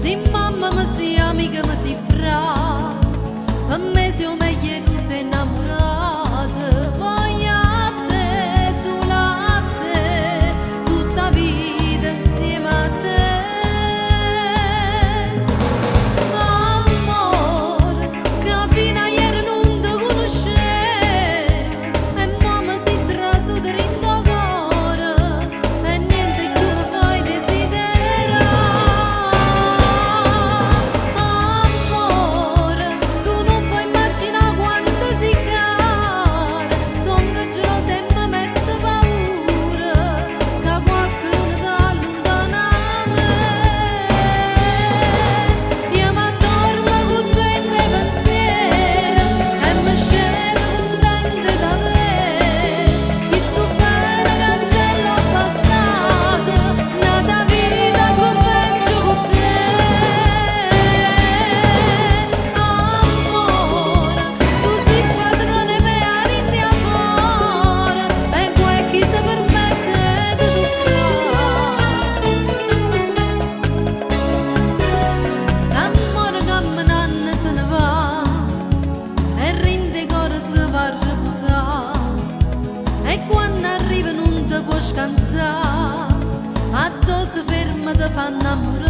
si mamma, ma si amica, ma si fra. Per me sei meglio tutte innamorate. Voglio a te, solo a te, tutta vita insieme a te. Amore, che fino a ieri non ti conoscevo, e mo mi si trasuda in tuo cuore, e niente più mi fai desiderare. Amore, tu non puoi immaginare quanto si cara, son che gelosa e mi mette paura, che qualcuno ti allontana a me. Io mi addormo con te nei pensieri e mi scendo contenta d'avere visto bene cancello passato, nata vita con peggio con te. Amore, tu sei padrone per ariti amore, e poi chi si permette di toccare. Amore che me nanne se ne va, e rinde cuore si va a riposare, e quando arriva non ti può scansare, addosso ferma ti fa innamorare.